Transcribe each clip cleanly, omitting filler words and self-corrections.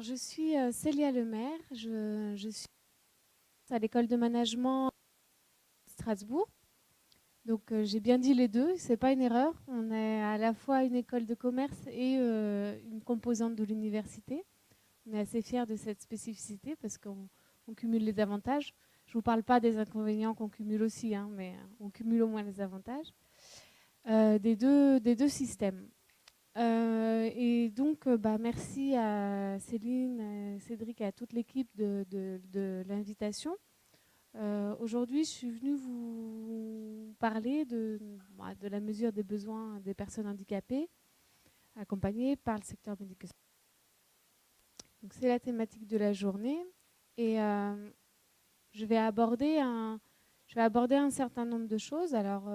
Alors, je suis Célia Lemaire, je suis à l'école de management de Strasbourg. Donc, j'ai bien dit les deux, c'est pas une erreur. On est à la fois une école de commerce et une composante de l'université. On est assez fiers de cette spécificité parce qu'on cumule les avantages. Je ne vous parle pas des inconvénients qu'on cumule aussi, hein, mais on cumule au moins les avantages des deux systèmes. Et donc, merci à Céline, Cédric et à toute l'équipe de l'invitation. Aujourd'hui, je suis venue vous parler de la mesure des besoins des personnes handicapées accompagnées par le secteur médico-social. Donc, c'est la thématique de la journée. Et je vais aborder un certain nombre de choses. Alors,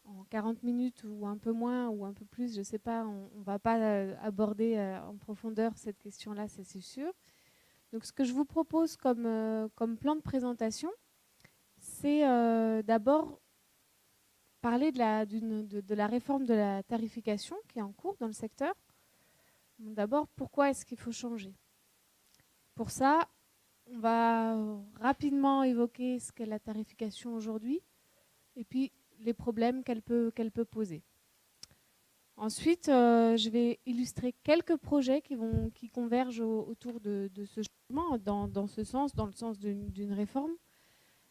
en 40 minutes ou un peu moins ou un peu plus, je ne sais pas, on ne va pas aborder en profondeur cette question-là, c'est sûr. Donc ce que je vous propose comme plan de présentation, c'est d'abord parler de la réforme de la tarification qui est en cours dans le secteur. D'abord, pourquoi est-ce qu'il faut changer? Pour ça, on va rapidement évoquer ce qu'est la tarification aujourd'hui et puis les problèmes qu'elle peut poser. Ensuite, je vais illustrer quelques projets qui convergent autour de ce changement, dans ce sens, dans le sens d'une réforme.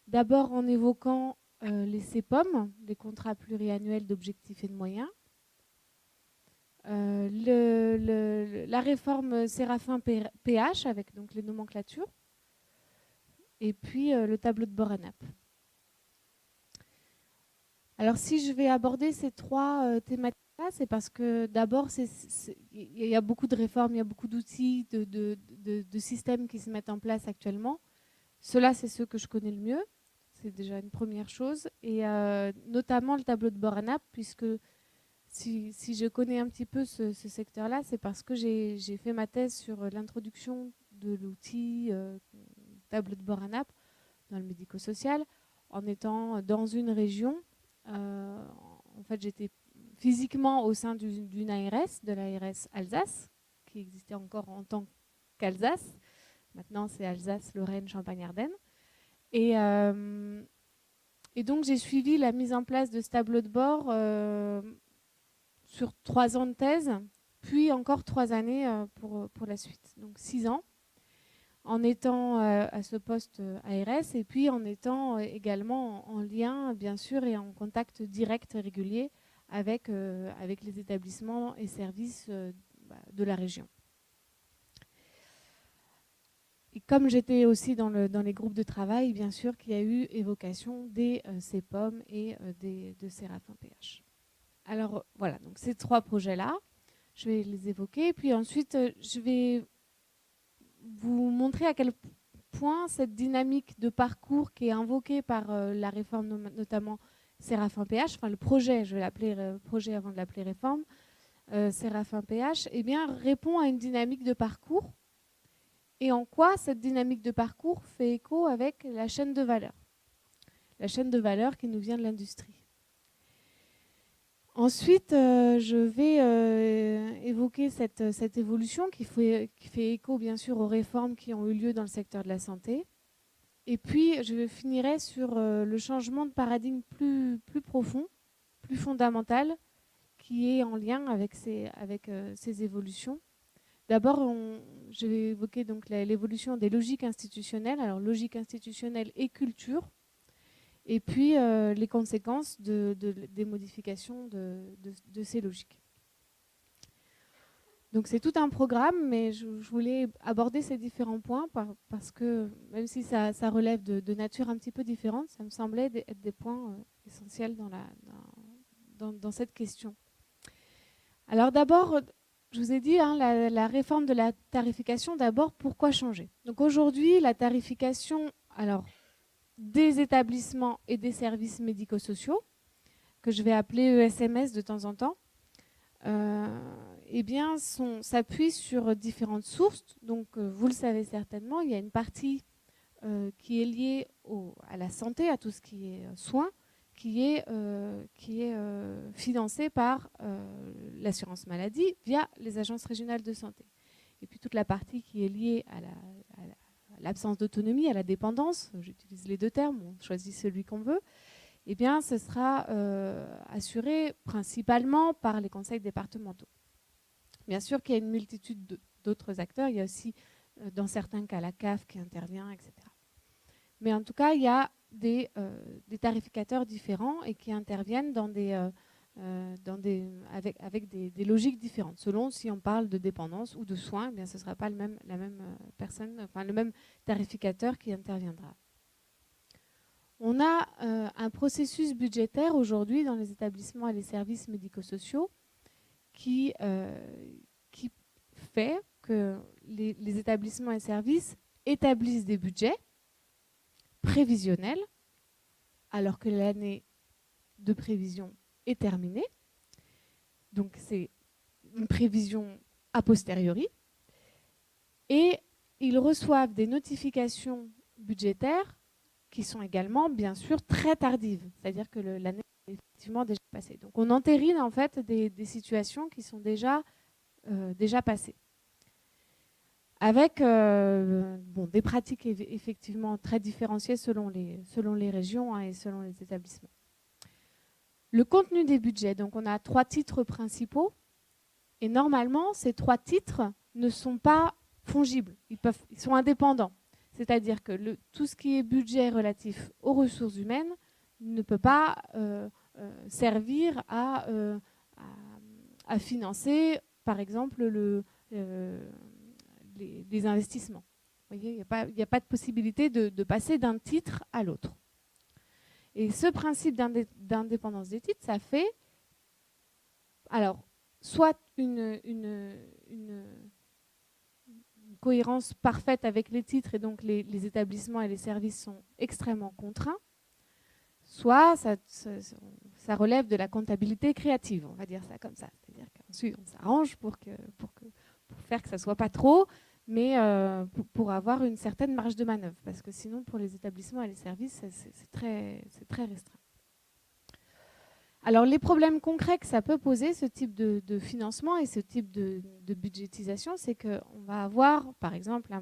D'abord en évoquant les CPOM, les contrats pluriannuels d'objectifs et de moyens. La réforme Séraphin PH, avec donc les nomenclatures. Et puis le tableau de bord ANAP. Alors si je vais aborder ces trois thématiques-là, c'est parce que d'abord, il y a beaucoup de réformes, il y a beaucoup d'outils, de systèmes qui se mettent en place actuellement. Ceux-là, c'est ceux que je connais le mieux. C'est déjà une première chose. Et notamment le tableau de bord ANAP, puisque si je connais un petit peu ce secteur-là, c'est parce que j'ai fait ma thèse sur l'introduction de l'outil tableau de bord ANAP dans le médico-social, en étant dans une région. En fait, j'étais physiquement au sein d'une ARS, de l'ARS Alsace, qui existait encore en tant qu'Alsace. Maintenant, c'est Alsace, Lorraine, Champagne-Ardenne. Et donc, j'ai suivi la mise en place de ce tableau de bord sur 3 ans de thèse, puis encore 3 années pour la suite. Donc, 6 ans, en étant à ce poste ARS et puis en étant également en lien, bien sûr, et en contact direct et régulier avec les établissements et services de la région. Et comme j'étais aussi dans les groupes de travail, bien sûr qu'il y a eu évocation des CPOM et de Séraphin PH. Alors voilà, donc ces 3 projets-là, je vais les évoquer. Puis ensuite, je vais vous montrer à quel point cette dynamique de parcours qui est invoquée par la réforme, notamment Séraphin PH, enfin le projet, je vais l'appeler projet avant de l'appeler réforme, Séraphin PH, eh bien, répond à une dynamique de parcours. Et en quoi cette dynamique de parcours fait écho avec la chaîne de valeur. La chaîne de valeur qui nous vient de l'industrie. Ensuite, je vais évoquer cette évolution qui fait écho bien sûr aux réformes qui ont eu lieu dans le secteur de la santé. Et puis, je finirai sur le changement de paradigme plus profond, plus fondamental, qui est en lien avec ces évolutions. D'abord, je vais évoquer donc l'évolution des logiques institutionnelles, alors logique institutionnelle et culture, et puis les conséquences des modifications de ces logiques. Donc c'est tout un programme, mais je voulais aborder ces différents points parce que même si ça relève de nature un petit peu différente, ça me semblait être des points essentiels dans cette question. Alors d'abord, je vous ai dit, hein, la réforme de la tarification, d'abord, pourquoi changer? Donc aujourd'hui, la tarification des établissements et des services médico-sociaux, que je vais appeler ESMS de temps en temps, eh bien, s'appuie sur différentes sources. Donc, vous le savez certainement, il y a une partie qui est liée à la santé, à tout ce qui est soins, qui est financée par l'assurance maladie via les agences régionales de santé. et puis toute la partie qui est liée à l'absence d'autonomie, à la dépendance, j'utilise les deux termes, on choisit celui qu'on veut, eh bien, ce sera assuré principalement par les conseils départementaux. Bien sûr qu'il y a une multitude d'autres acteurs, il y a aussi, dans certains cas, la CAF qui intervient, etc. Mais en tout cas, il y a des tarificateurs différents et qui interviennent avec des logiques différentes. Selon si on parle de dépendance ou de soins, eh bien, ce ne sera pas la même personne, enfin, le même tarificateur qui interviendra. On a un processus budgétaire aujourd'hui dans les établissements et les services médico-sociaux qui fait que les établissements et services établissent des budgets prévisionnels alors que l'année de prévision est terminée. Donc c'est une prévision a posteriori. Et ils reçoivent des notifications budgétaires qui sont également, bien sûr, très tardives. C'est-à-dire que l'année est effectivement déjà passée. Donc on entérine en fait des situations qui sont déjà passées. Avec des pratiques effectivement très différenciées selon les régions, hein, et selon les établissements. Le contenu des budgets, donc on a 3 titres principaux. Et normalement, ces 3 titres ne sont pas fongibles. Ils sont indépendants. C'est-à-dire que tout ce qui est budget relatif aux ressources humaines ne peut pas servir à financer, par exemple, les investissements. Vous voyez, il n'y a pas de possibilité de passer d'un titre à l'autre. Et ce principe d'indépendance des titres, ça fait soit une cohérence parfaite avec les titres, et donc les établissements et les services sont extrêmement contraints, soit ça relève de la comptabilité créative, on va dire ça comme ça. C'est-à-dire qu'ensuite on s'arrange pour faire que ça ne soit pas trop, mais pour avoir une certaine marge de manœuvre, parce que sinon pour les établissements et les services, c'est très restreint. Alors les problèmes concrets que ça peut poser, ce type de financement et ce type de budgétisation, c'est qu'on va avoir par exemple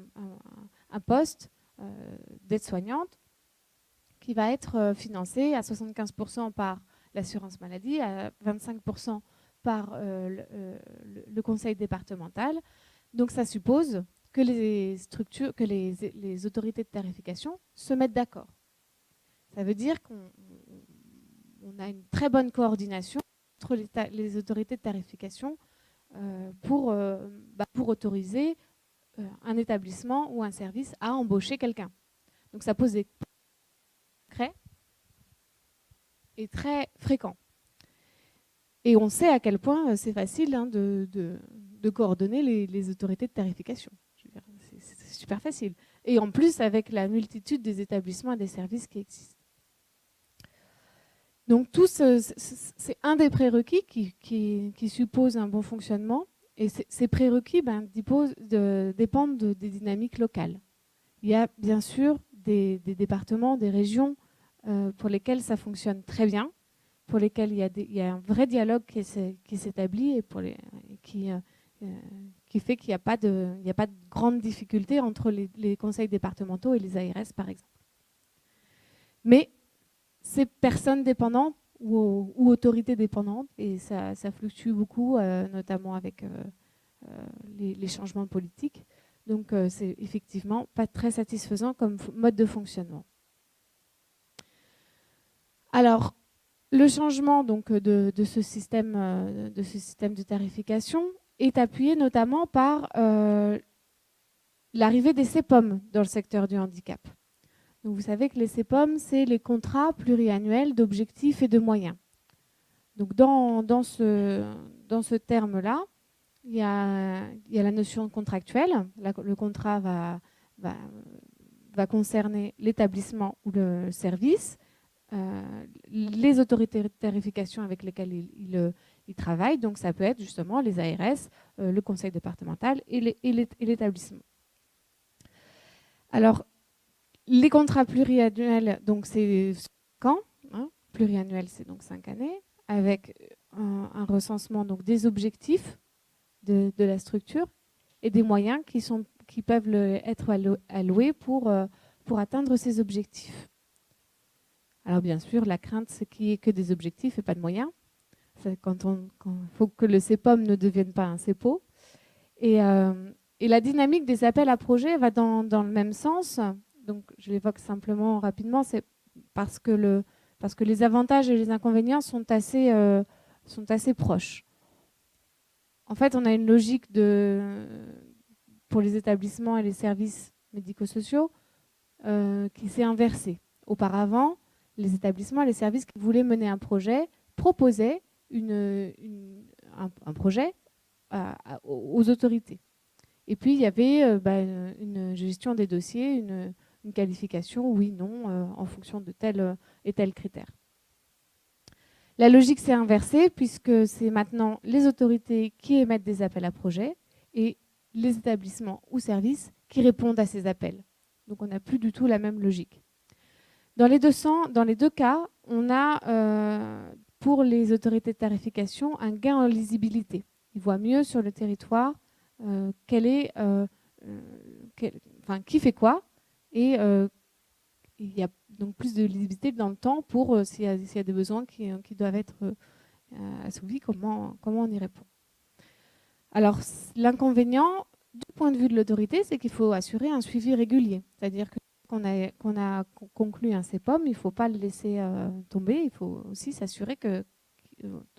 un poste d'aide-soignante qui va être financé à 75% par l'assurance maladie, à 25% par le conseil départemental. Donc ça suppose que les structures, que les autorités de tarification se mettent d'accord. Ça veut dire qu'on a une très bonne coordination entre les autorités de tarification pour autoriser un établissement ou un service à embaucher quelqu'un. Donc ça pose des concrets et très fréquents. Et on sait à quel point c'est facile, hein, de coordonner les autorités de tarification. C'est super facile. Et en plus, avec la multitude des établissements et des services qui existent. Donc, c'est un des prérequis qui suppose un bon fonctionnement. Et ces prérequis dépendent des dynamiques locales. Il y a bien sûr des départements, des régions pour lesquels ça fonctionne très bien, pour lesquels il y a un vrai dialogue qui s'établit et qui fait qu'il n'y a pas de grandes difficultés entre les conseils départementaux et les ARS, par exemple. Mais ces personnes dépendantes ou autorités dépendantes, et ça fluctue beaucoup, notamment avec les changements politiques. Donc, c'est effectivement pas très satisfaisant comme mode de fonctionnement. Alors, le changement donc, de ce système de tarification est appuyé notamment par l'arrivée des CPOM dans le secteur du handicap. Donc vous savez que les CPOM, c'est les contrats pluriannuels d'objectifs et de moyens. Donc dans ce terme-là, il y a la notion contractuelle. Le contrat va concerner l'établissement ou le service, les autorités de tarification avec lesquelles il travaille. Donc ça peut être justement les ARS, le conseil départemental et l'établissement. Alors, les contrats pluriannuels, donc c'est 5 ans, hein, pluriannuel c'est donc 5 années, avec un recensement donc, des objectifs de la structure et des moyens qui peuvent être alloués pour atteindre ces objectifs. Alors bien sûr, la crainte, c'est qu'il n'y ait que des objectifs et pas de moyens. Il faut que le CEPOM ne devienne pas un CEPO. Et la dynamique des appels à projets va dans le même sens. Donc, je l'évoque simplement rapidement, c'est parce que les avantages et les inconvénients sont assez proches. En fait, on a une logique pour les établissements et les services médico-sociaux qui s'est inversée. Auparavant, les établissements et les services qui voulaient mener un projet proposaient un projet aux autorités. Et puis, il y avait une gestion des dossiers, une qualification, oui, non, en fonction de tel et tel critère. La logique s'est inversée puisque c'est maintenant les autorités qui émettent des appels à projets et les établissements ou services qui répondent à ces appels. Donc, on n'a plus du tout la même logique. Dans les deux cas, on a, pour les autorités de tarification, un gain en lisibilité. Ils voient mieux sur le territoire qui fait quoi, et il y a donc plus de lisibilité dans le temps pour s'il y a des besoins qui doivent être assouvis, comment on y répond. Alors, l'inconvénient, du point de vue de l'autorité, c'est qu'il faut assurer un suivi régulier. C'est-à-dire qu'on a conclu un CEPOM, il ne faut pas le laisser tomber, il faut aussi s'assurer que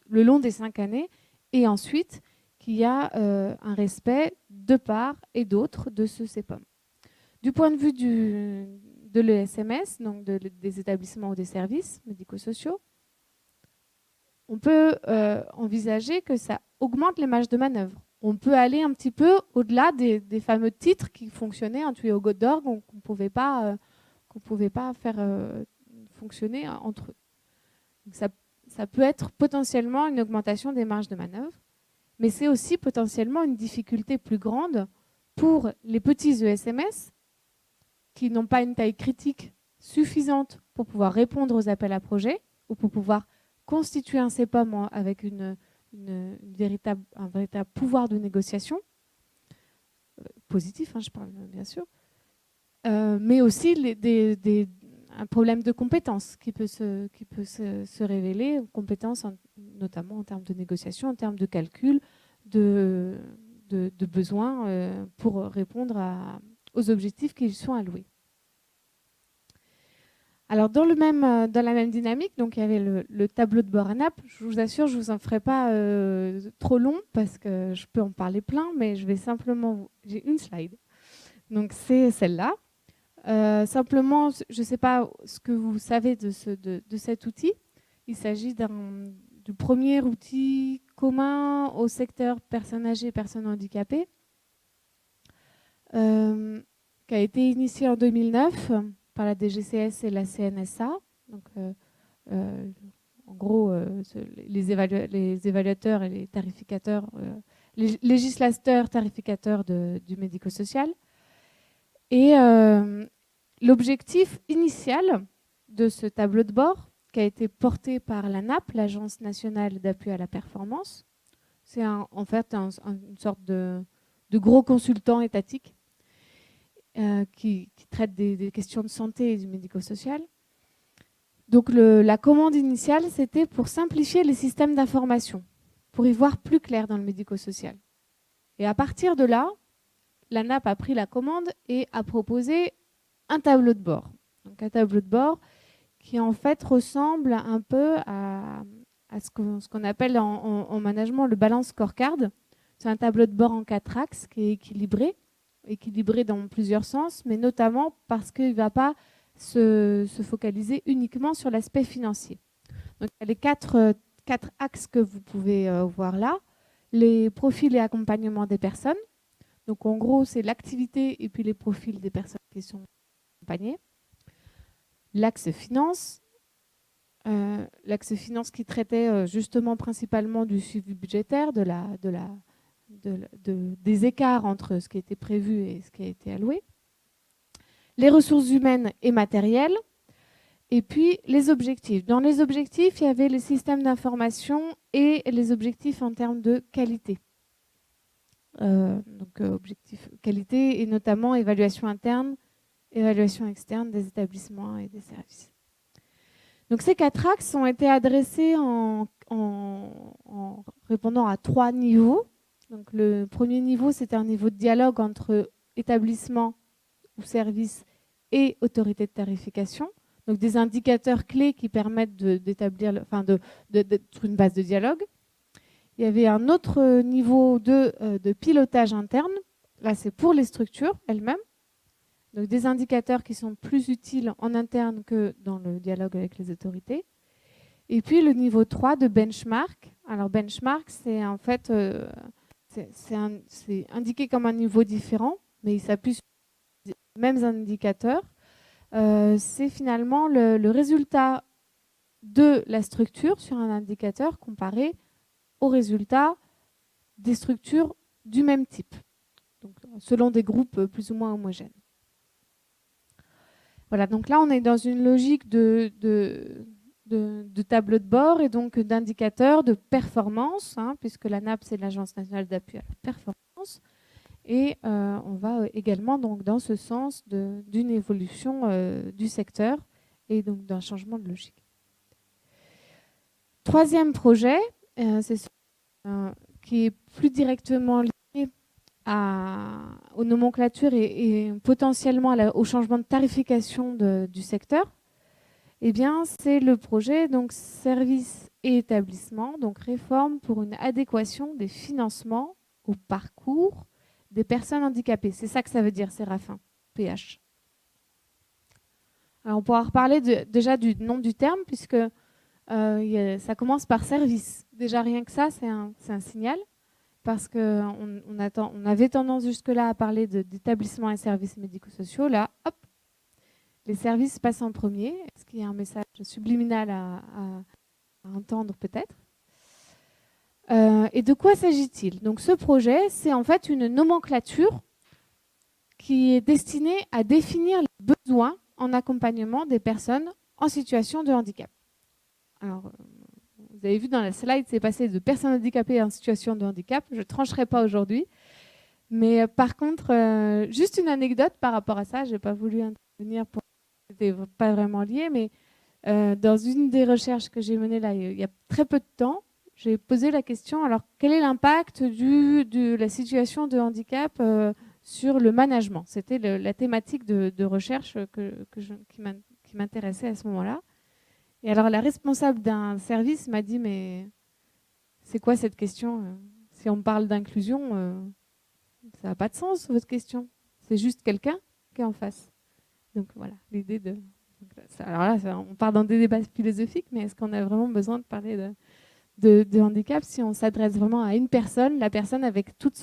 le long des 5 années, et ensuite qu'il y a un respect de part et d'autre de ce CEPOM. Du point de vue de l'ESMS, donc des établissements ou des services médico-sociaux, on peut envisager que ça augmente les marges de manœuvre. On peut aller un petit peu au-delà des fameux titres qui fonctionnaient en tuyau d'orgue qu'on ne pouvait pas faire fonctionner entre eux. Donc ça peut être potentiellement une augmentation des marges de manœuvre, mais c'est aussi potentiellement une difficulté plus grande pour les petits ESMS qui n'ont pas une taille critique suffisante pour pouvoir répondre aux appels à projets ou pour pouvoir constituer un CEPOM avec un véritable pouvoir de négociation, positif, je parle bien sûr, mais aussi un problème de compétences qui peut se révéler, compétences notamment en termes de négociation, en termes de calcul, de besoins pour répondre aux objectifs qui lui sont alloués. Alors, dans la même dynamique, donc il y avait le tableau de bord ANAP. Je vous assure, je ne vous en ferai pas trop long parce que je peux en parler plein, mais je vais simplement... J'ai une slide. Donc, c'est celle-là. Simplement, je ne sais pas ce que vous savez de cet outil. Il s'agit du premier outil commun au secteur personnes âgées et personnes handicapées, qui a été initié en 2009 par la DGCS et la CNSA. Donc, en gros, les évaluateurs et les tarificateurs, les législateurs tarificateurs du médico-social. Et l'objectif initial de ce tableau de bord, qui a été porté par l'ANAP, l'Agence nationale d'appui à la performance, c'est en fait une sorte de gros consultant étatique qui traite des questions de santé et du médico-social. Donc la commande initiale, c'était pour simplifier les systèmes d'information, pour y voir plus clair dans le médico-social. Et à partir de là, l'ANAP a pris la commande et a proposé un tableau de bord. Donc un tableau de bord qui en fait ressemble un peu à ce qu'on appelle en management le balance scorecard. C'est un tableau de bord en 4 axes qui est équilibré dans plusieurs sens, mais notamment parce qu'il ne va pas se focaliser uniquement sur l'aspect financier. Donc il y a les quatre axes que vous pouvez voir là. Les profils et accompagnement des personnes. Donc en gros, c'est l'activité et puis les profils des personnes qui sont accompagnées. L'axe finance. L'axe finance qui traitait justement principalement du suivi budgétaire, des écarts entre ce qui était prévu et ce qui a été alloué. Les ressources humaines et matérielles. Et puis les objectifs. Dans les objectifs, il y avait les systèmes d'information et les objectifs en termes de qualité. donc objectif qualité et notamment évaluation interne, évaluation externe des établissements et des services. Donc ces 4 axes ont été adressés en répondant à 3 niveaux. Donc le premier niveau, c'était un niveau de dialogue entre établissement ou service et autorité de tarification. Donc des indicateurs clés qui permettent d'établir, d'être une base de dialogue. Il y avait un autre niveau de pilotage interne. Là, c'est pour les structures elles-mêmes. Donc des indicateurs qui sont plus utiles en interne que dans le dialogue avec les autorités. Et puis le niveau 3 de benchmark. Alors benchmark, c'est en fait c'est indiqué comme un niveau différent, mais il s'appuie sur les mêmes indicateurs. C'est finalement le résultat de la structure sur un indicateur comparé aux résultats des structures du même type, donc selon des groupes plus ou moins homogènes. Voilà, donc là on est dans une logique de tableau de bord et donc d'indicateurs de performance, puisque l'ANAP c'est l'Agence nationale d'appui à la performance, et on va également donc dans ce sens d'une évolution du secteur et donc d'un changement de logique. Troisième projet, c'est celui qui est plus directement lié aux nomenclatures et potentiellement au changement de tarification du secteur. Eh bien, c'est le projet donc services et établissements, donc réforme pour une adéquation des financements au parcours des personnes handicapées. C'est ça que ça veut dire, Séraphin, PH. Alors, on pourra reparler déjà du nom du terme, puisque ça commence par service. Déjà, rien que ça, c'est un signal, parce qu'on avait tendance jusque-là à parler d'établissements et services médico-sociaux. Là, hop, les services passent en premier. Est-ce qu'il y a un message subliminal à entendre peut-être ? Et de quoi s'agit-il ? Donc ce projet, c'est en fait une nomenclature qui est destinée à définir les besoins en accompagnement des personnes en situation de handicap. Alors, vous avez vu dans la slide, c'est passé de personnes handicapées en situation de handicap. Je ne trancherai pas aujourd'hui. Mais par contre, juste une anecdote par rapport à ça, je n'ai pas voulu intervenir pour... C'était pas vraiment lié, mais dans une des recherches que j'ai menées là, il y a très peu de temps, j'ai posé la question, alors quel est l'impact de la situation de handicap sur le management ? C'était la thématique de recherche qui m'intéressait à ce moment-là. Et alors la responsable d'un service m'a dit, mais c'est quoi cette question ? Si on parle d'inclusion, ça n'a pas de sens votre question. C'est juste quelqu'un qui est en face. Donc voilà, l'idée de... Alors là, on part dans des débats philosophiques, mais est-ce qu'on a vraiment besoin de parler de handicap si on s'adresse vraiment à une personne, la personne avec toute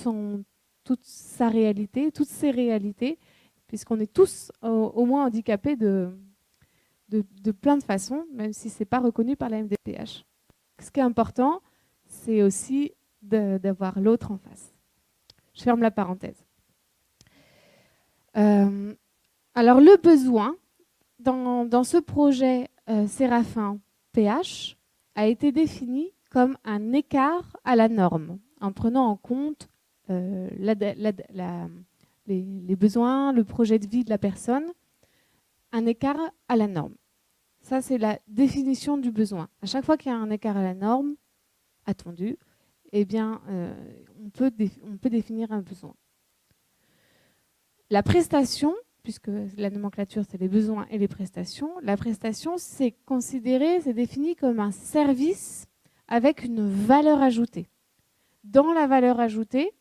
sa réalité, toutes ses réalités, puisqu'on est tous au moins handicapés de plein de façons, même si ce n'est pas reconnu par la MDPH. Ce qui est important, c'est aussi d'avoir l'autre en face. Je ferme la parenthèse. Alors le besoin, dans ce projet Séraphin PH, a été défini comme un écart à la norme, en prenant en compte les besoins, le projet de vie de la personne, un écart à la norme. Ça, c'est la définition du besoin. À chaque fois qu'il y a un écart à la norme attendu, eh bien, on peut définir un besoin. La prestation, puisque la nomenclature, c'est les besoins et les prestations, la prestation, c'est défini comme un service avec une valeur ajoutée. Dans la valeur ajoutée,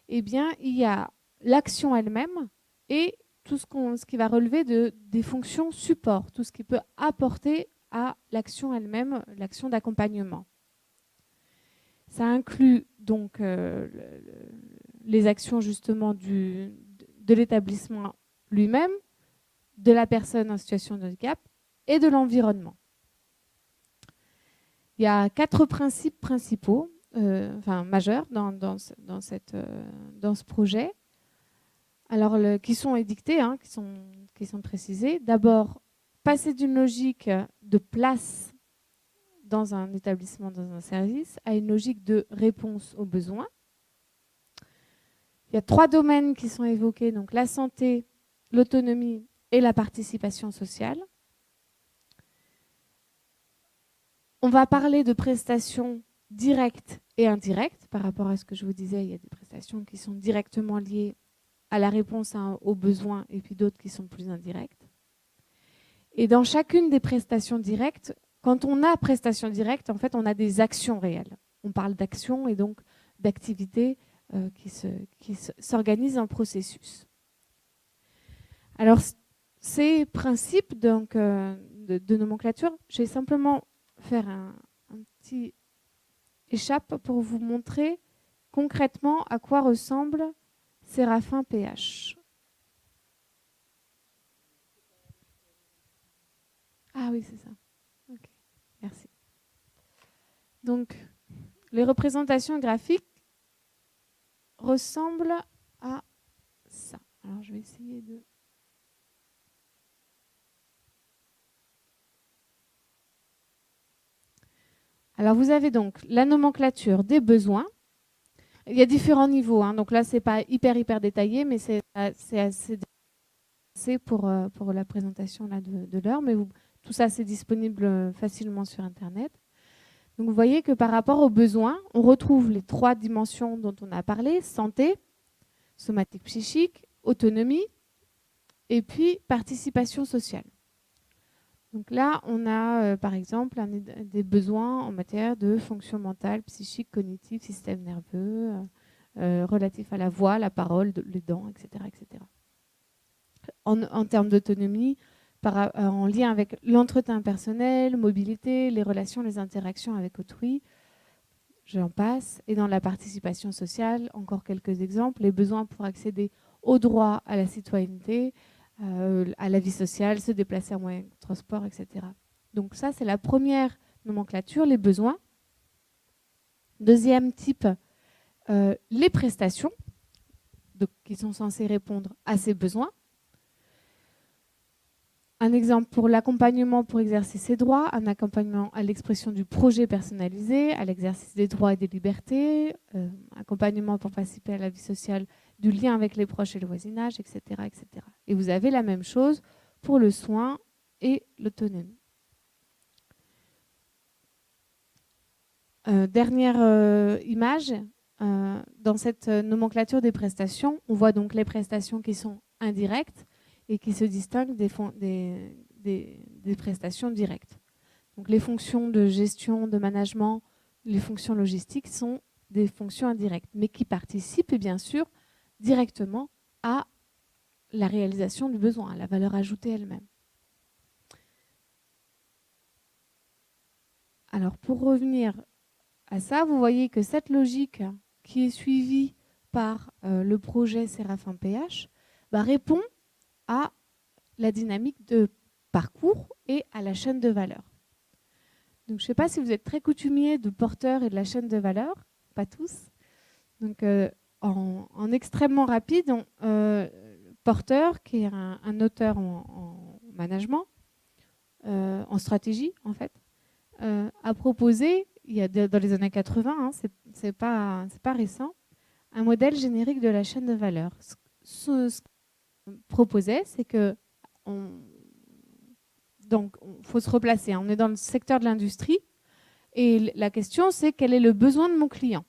eh bien, il y a l'action elle-même et tout ce qui va relever des fonctions support, tout ce qui peut apporter à l'action elle-même, l'action d'accompagnement. Ça inclut donc les actions justement de l'établissement lui-même, de la personne en situation de handicap et de l'environnement. Il y a 4 principes principaux, majeurs dans ce projet, alors qui sont édictés, qui sont précisés. D'abord, passer d'une logique de place dans un établissement, dans un service, à une logique de réponse aux besoins. Il y a 3 domaines qui sont évoqués, donc la santé, l'autonomie et la participation sociale. On va parler de prestations directes et indirectes. Par rapport à ce que je vous disais, il y a des prestations qui sont directement liées à la réponse aux besoins et puis d'autres qui sont plus indirectes. Et dans chacune des prestations directes, quand on a prestation directe, en fait, on a des actions réelles. On parle d'actions et donc d'activités qui s'organisent en processus. Alors, ces principes donc, de nomenclature, je vais simplement faire un petit échappe pour vous montrer concrètement à quoi ressemble Séraphin PH. Ah oui, c'est ça. Ok, merci. Donc, les représentations graphiques ressemblent à ça. Alors, je vais essayer de... Alors, vous avez donc la nomenclature des besoins. Il y a différents niveaux. Hein. Donc là, ce n'est pas hyper détaillé, mais c'est assez pour la présentation là, de l'heure. Mais tout ça, c'est disponible facilement sur Internet. Donc, vous voyez que par rapport aux besoins, on retrouve les 3 dimensions dont on a parlé, santé, somatique psychique, autonomie, et puis participation sociale. Donc là, on a par exemple des besoins en matière de fonction mentale, psychique, cognitive, système nerveux, relatif à la voix, la parole, les dents, etc. etc. En termes d'autonomie, en lien avec l'entretien personnel, mobilité, les relations, les interactions avec autrui, j'en passe. Et dans la participation sociale, encore quelques exemples, les besoins pour accéder au droit à la citoyenneté, à la vie sociale, se déplacer en moyen de transport, etc. Donc ça, c'est la première nomenclature, les besoins. Deuxième type, les prestations, qui sont censées répondre à ces besoins. Un exemple pour l'accompagnement pour exercer ses droits, un accompagnement à l'expression du projet personnalisé, à l'exercice des droits et des libertés, accompagnement pour participer à la vie sociale, du lien avec les proches et le voisinage, etc., etc. Et vous avez la même chose pour le soin et l'autonomie. Dernière image, dans cette nomenclature des prestations, on voit donc les prestations qui sont indirectes et qui se distinguent des prestations directes. Donc les fonctions de gestion, de management, les fonctions logistiques sont des fonctions indirectes, mais qui participent bien sûr directement à la réalisation du besoin, à la valeur ajoutée elle-même. Alors pour revenir à ça, vous voyez que cette logique qui est suivie par le projet Séraphin PH répond à la dynamique de parcours et à la chaîne de valeur. Donc, je ne sais pas si vous êtes très coutumier de porteur et de la chaîne de valeur, pas tous. Donc, en extrêmement rapide, porteur, qui est un auteur en management, en stratégie en fait, a proposé, dans les années 80, hein, c'est pas récent, un modèle générique de la chaîne de valeur. Ce qu'on proposait, c'est que donc, il faut se replacer. On est dans le secteur de l'industrie et la question, c'est quel est le besoin de mon client?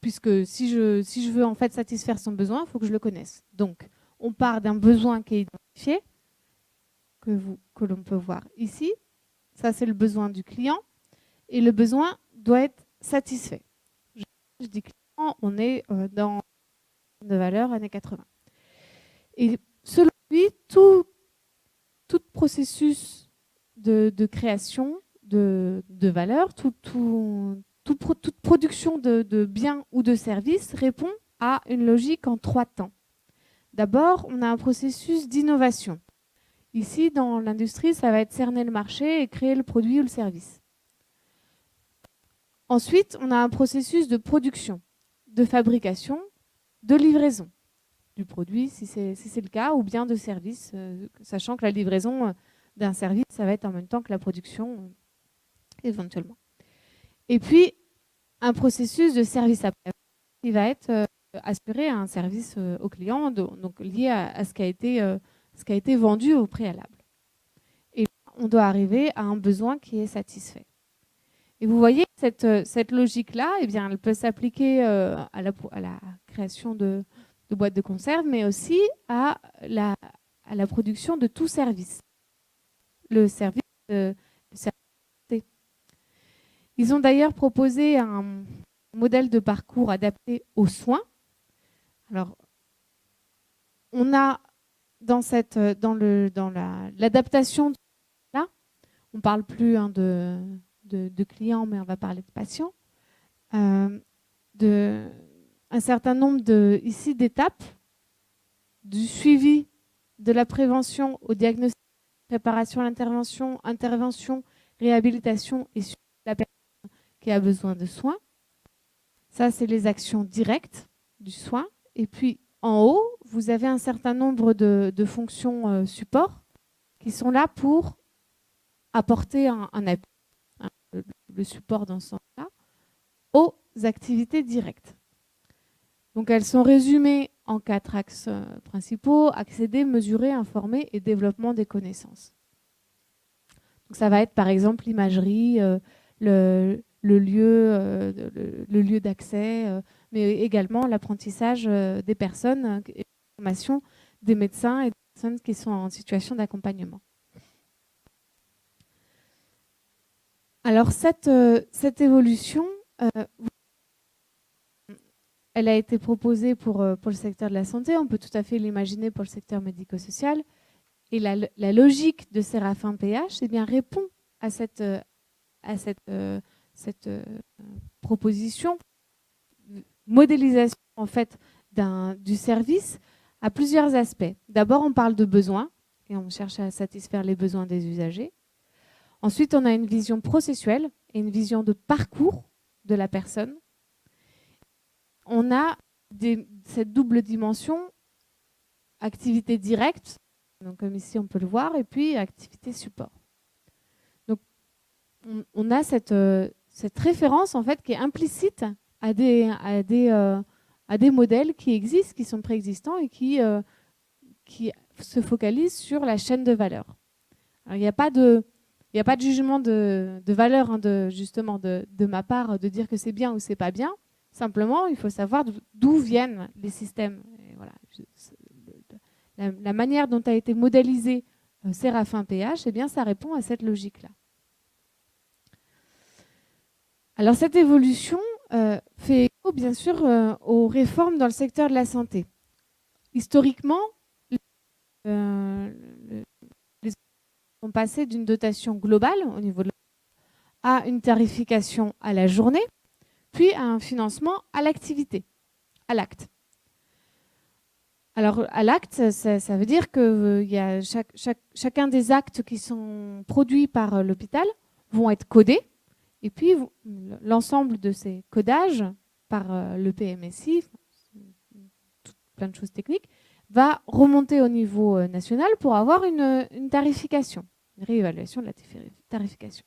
Puisque si je veux en fait satisfaire son besoin, il faut que je le connaisse. Donc, on part d'un besoin qui est identifié, que l'on peut voir ici. Ça, c'est le besoin du client. Et le besoin doit être satisfait. Je dis client, on est dans de valeur années 80. Et selon lui, tout processus de création de valeur, toute production de biens ou de services répond à une logique en 3 temps. D'abord, on a un processus d'innovation. Ici, dans l'industrie, ça va être cerner le marché et créer le produit ou le service. Ensuite, on a un processus de production, de fabrication, de livraison du produit, si c'est le cas, ou bien de service, sachant que la livraison d'un service, ça va être en même temps que la production, éventuellement. Et puis, un processus de service après, qui va être assurer un service au client, donc lié à ce qui a été vendu au préalable. Et on doit arriver à un besoin qui est satisfait. Et vous voyez, cette logique-là, eh bien, elle peut s'appliquer à la création de boîtes de conserve, mais aussi à la production de tout service. Le service. Ils ont d'ailleurs proposé un modèle de parcours adapté aux soins. Alors, on a dans l'adaptation, là, on ne parle plus de clients, mais on va parler de patients, un certain nombre d'étapes du suivi de la prévention au diagnostic, préparation à l'intervention, intervention, réhabilitation et suivi de la personne qui a besoin de soins. Ça, c'est les actions directes du soin. Et puis, en haut, vous avez un certain nombre de fonctions support qui sont là pour apporter un appui, le support dans ce sens-là, aux activités directes. Donc, elles sont résumées en 4 axes principaux: accéder, mesurer, informer et développement des connaissances. Donc, ça va être par exemple l'imagerie, le lieu d'accès, mais également l'apprentissage des personnes et la formation des médecins et des personnes qui sont en situation d'accompagnement. Alors cette évolution, elle a été proposée pour le secteur de la santé. On peut tout à fait l'imaginer pour le secteur médico-social. Et la logique de Séraphin PH eh bien, répond à cette proposition, modélisation en fait du service à plusieurs aspects. D'abord, on parle de besoins et on cherche à satisfaire les besoins des usagers. Ensuite, on a une vision processuelle et une vision de parcours de la personne. On a cette double dimension, activité directe, donc comme ici on peut le voir, et puis activité support. Donc on a cette référence en fait qui est implicite à des modèles qui existent, qui sont préexistants et qui se focalisent sur la chaîne de valeur. Alors, il n'y a pas de jugement de valeur justement de ma part de dire que c'est bien ou c'est pas bien. Simplement, il faut savoir d'où viennent les systèmes. Et voilà. La manière dont a été modélisé Séraphin PH, eh bien, ça répond à cette logique-là. Alors, cette évolution fait écho, bien sûr, aux réformes dans le secteur de la santé. Historiquement, les sont passés d'une dotation globale au niveau de à une tarification à la journée, puis à un financement à l'activité, à l'acte. Alors, à l'acte, ça veut dire que chacun des actes qui sont produits par l'hôpital vont être codés, et puis l'ensemble de ces codages par le PMSI, plein de choses techniques, va remonter au niveau national pour avoir une tarification, une réévaluation de la tarification.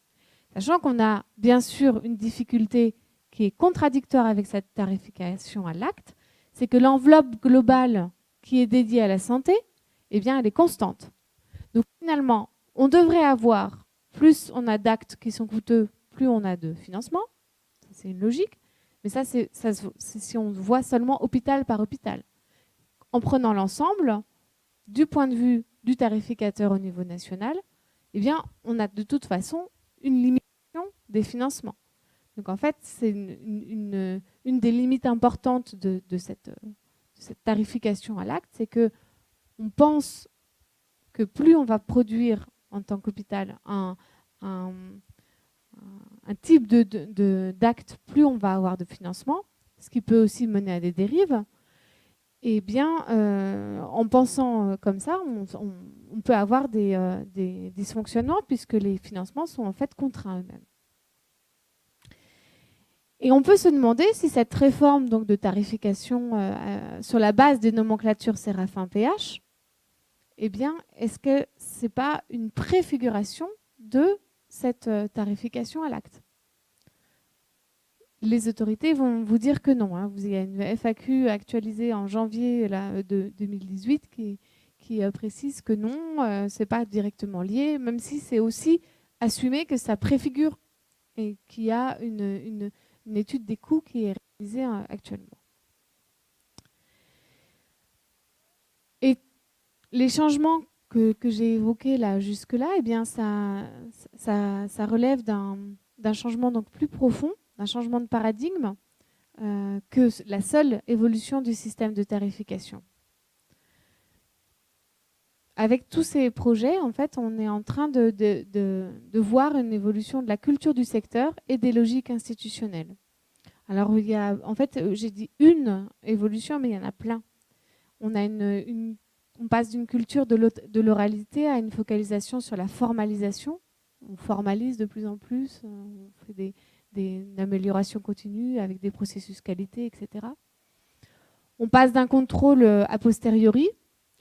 Sachant qu'on a bien sûr une difficulté qui est contradictoire avec cette tarification à l'acte, c'est que l'enveloppe globale qui est dédiée à la santé, eh bien, elle est constante. Donc finalement, on devrait avoir, plus on a d'actes qui sont coûteux, plus on a de financement. C'est une logique. Mais ça, c'est si on voit seulement hôpital par hôpital. En prenant l'ensemble, du point de vue du tarificateur au niveau national, eh bien, on a de toute façon une limitation des financements. Donc en fait, c'est une des limites importantes de cette tarification à l'acte, c'est qu'on pense que plus on va produire en tant qu'hôpital un type d'acte, plus on va avoir de financement, ce qui peut aussi mener à des dérives. Eh bien, en pensant comme ça, on peut avoir des dysfonctionnements puisque les financements sont en fait contraints eux-mêmes. Et on peut se demander si cette réforme donc, de tarification sur la base des nomenclatures Séraphin PH, eh bien, est-ce que ce n'est pas une préfiguration de cette tarification à l'acte? les autorités vont vous dire que non, hein. Il y a une FAQ actualisée en janvier là, de 2018 qui précise que non, ce n'est pas directement lié, même si c'est aussi assumé que ça préfigure et qu'il y a une étude des coûts qui est réalisée actuellement. Et les changements que j'ai évoqués là, jusque-là, eh bien, ça relève d'un changement donc plus profond, d'un changement de paradigme que la seule évolution du système de tarification. Avec tous ces projets, en fait, on est en train de voir une évolution de la culture du secteur et des logiques institutionnelles. Alors, il y a, en fait, j'ai dit une évolution, mais il y en a plein. On passe d'une culture de l'oralité à une focalisation sur la formalisation. On formalise de plus en plus, on fait des améliorations continues avec des processus qualité, etc. On passe d'un contrôle a posteriori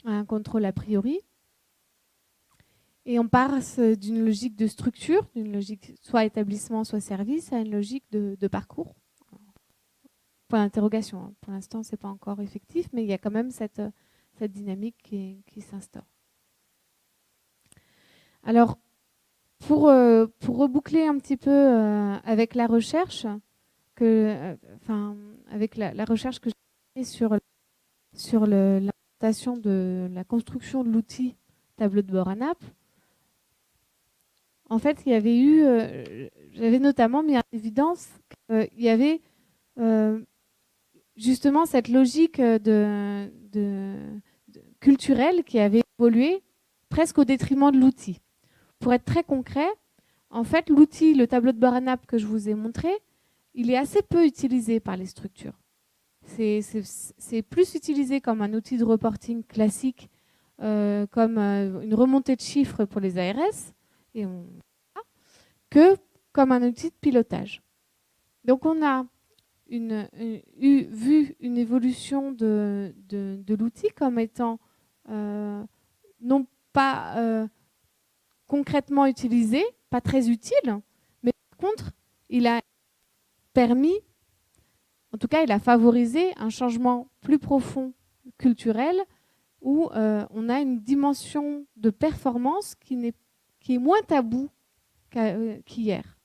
à un contrôle a priori. Et on passe d'une logique de structure, d'une logique soit établissement, soit service, à une logique de parcours. Point d'interrogation. Hein. Pour l'instant, ce n'est pas encore effectif, mais il y a quand même cette dynamique qui s'instaure. Alors, pour reboucler un petit peu avec la recherche, avec la recherche que j'ai faite sur l'implantation de la construction de l'outil tableau de bord ANAP, en fait, il y avait eu, j'avais notamment mis en évidence qu'il y avait justement cette logique culturelle qui avait évolué presque au détriment de l'outil. Pour être très concret, en fait, l'outil, le tableau de bord ANAP que je vous ai montré, il est assez peu utilisé par les structures. C'est plus utilisé comme un outil de reporting classique, comme une remontée de chiffres pour les ARS, que comme un outil de pilotage. Donc on a vu une évolution de l'outil comme étant non pas concrètement utilisé, pas très utile, mais par contre, il a permis, en tout cas, il a favorisé un changement plus profond culturel où on a une dimension de performance qui est moins taboue qu'hier,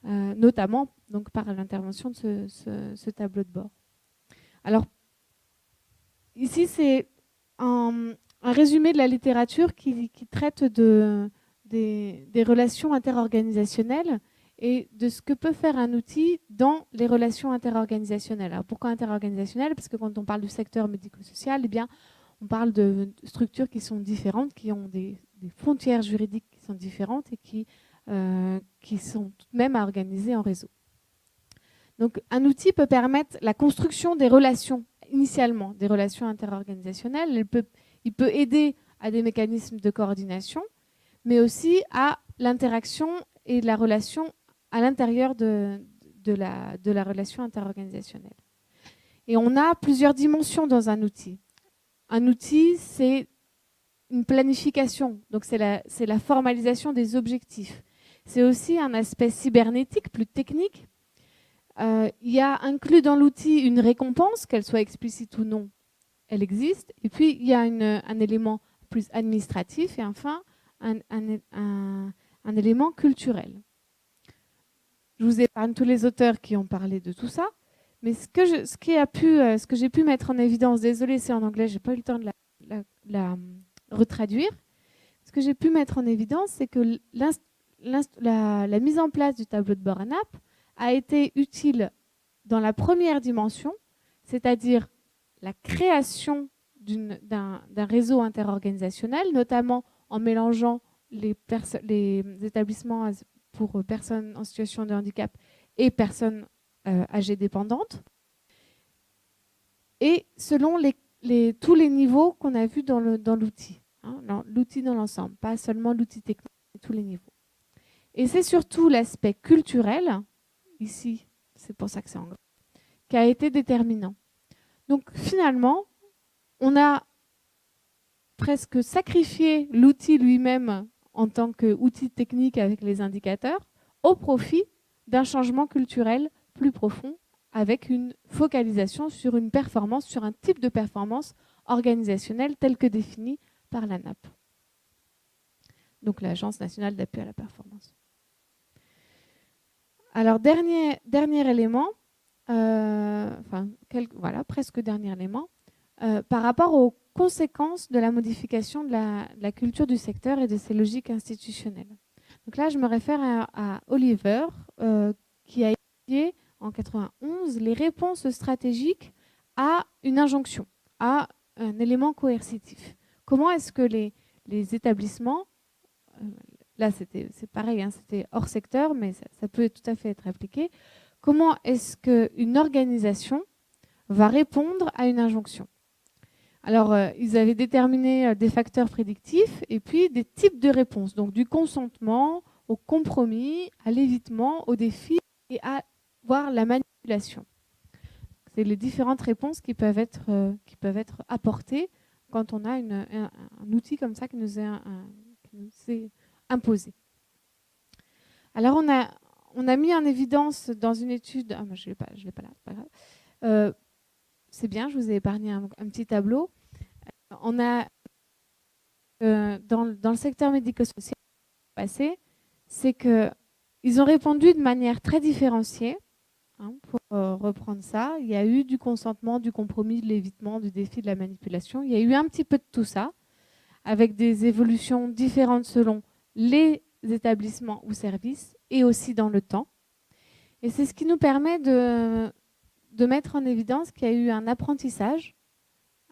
notamment donc, par l'intervention de ce tableau de bord. Alors, ici, c'est un résumé de la littérature qui traite des relations interorganisationnelles et de ce que peut faire un outil dans les relations interorganisationnelles. Alors, pourquoi interorganisationnelles? Parce que quand on parle du secteur médico-social, eh bien, on parle de structures qui sont différentes, qui ont des frontières juridiques qui sont différentes et qui sont tout de même à organiser en réseau. Donc, un outil peut permettre la construction des relations, initialement, des relations interorganisationnelles. Il peut aider à des mécanismes de coordination, mais aussi à l'interaction et la relation à l'intérieur de la relation interorganisationnelle. Et on a plusieurs dimensions dans un outil. Un outil, c'est une planification, donc c'est la formalisation des objectifs. C'est aussi un aspect cybernétique, plus technique. Il y a inclus dans l'outil une récompense, qu'elle soit explicite ou non, elle existe. Et puis, il y a un élément plus administratif et enfin, un élément culturel. Je vous épargne tous les auteurs qui ont parlé de tout ça. Mais ce que j'ai pu mettre en évidence, désolé, c'est en anglais, je n'ai pas eu le temps de la retraduire. Ce que j'ai pu mettre en évidence, c'est que la mise en place du tableau de bord ANAP a été utile dans la première dimension, c'est-à-dire la création d'un réseau interorganisationnel, notamment en mélangeant les établissements pour personnes en situation de handicap et personnes âgées dépendantes, et selon tous les niveaux qu'on a vus dans l'outil, hein, l'outil dans l'ensemble, pas seulement l'outil technique, mais tous les niveaux. Et c'est surtout l'aspect culturel, ici, c'est pour ça que c'est en gras, qui a été déterminant. Donc finalement, on a presque sacrifié l'outil lui-même en tant qu'outil technique avec les indicateurs au profit d'un changement culturel plus profond avec une focalisation sur une performance, sur un type de performance organisationnelle tel que défini par l'ANAP, donc l'Agence nationale d'appui à la performance. Alors, dernier élément, voilà, presque dernier élément, par rapport aux conséquences de la modification de la culture du secteur et de ses logiques institutionnelles. Donc là, je me réfère à Oliver, qui a étudié en 91 les réponses stratégiques à une injonction, à un élément coercitif. Comment est-ce que les établissements, là c'est pareil, hein, c'était hors secteur, mais ça peut tout à fait être appliqué, comment est-ce qu'une organisation va répondre à une injonction? Alors, ils avaient déterminé des facteurs prédictifs et puis des types de réponses, donc du consentement au compromis, à l'évitement, au défi et à voir la manipulation. C'est les différentes réponses qui peuvent être apportées quand on a un outil comme ça qui nous est imposé. Alors, on a mis en évidence dans une étude... Ah, moi, je ne l'ai pas là, c'est pas grave. C'est bien, je vous ai épargné un petit tableau. On a, dans le secteur médico-social, passé, c'est qu'ils ont répondu de manière très différenciée, hein, pour reprendre ça. Il y a eu du consentement, du compromis, de l'évitement, du défi, de la manipulation. Il y a eu un petit peu de tout ça, avec des évolutions différentes selon les établissements ou services et aussi dans le temps. Et c'est ce qui nous permet de mettre en évidence qu'il y a eu un apprentissage,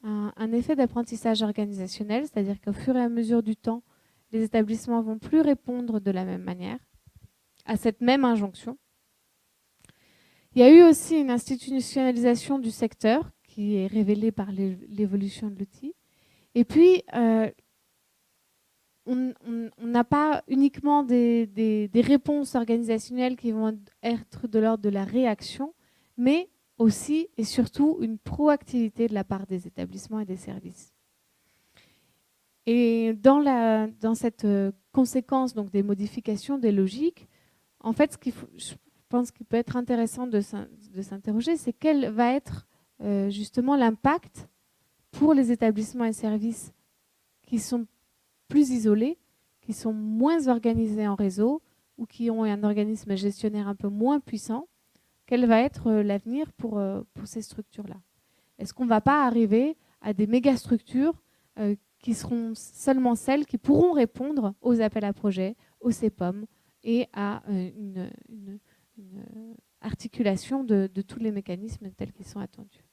un effet d'apprentissage organisationnel, c'est-à-dire qu'au fur et à mesure du temps, les établissements ne vont plus répondre de la même manière à cette même injonction. Il y a eu aussi une institutionnalisation du secteur qui est révélée par l'évolution de l'outil. Et puis, on n'a pas uniquement des réponses organisationnelles qui vont être de l'ordre de la réaction, mais aussi et surtout une proactivité de la part des établissements et des services. Et dans cette conséquence donc, des modifications des logiques, en fait, je pense qu'il peut être intéressant de s'interroger, c'est quel va être justement l'impact pour les établissements et services qui sont plus isolés, qui sont moins organisés en réseau ou qui ont un organisme gestionnaire un peu moins puissant. Quel va être l'avenir pour ces structures-là? Est-ce qu'on ne va pas arriver à des méga-structures qui seront seulement celles qui pourront répondre aux appels à projets, aux CEPOM et à une articulation de tous les mécanismes tels qu'ils sont attendus?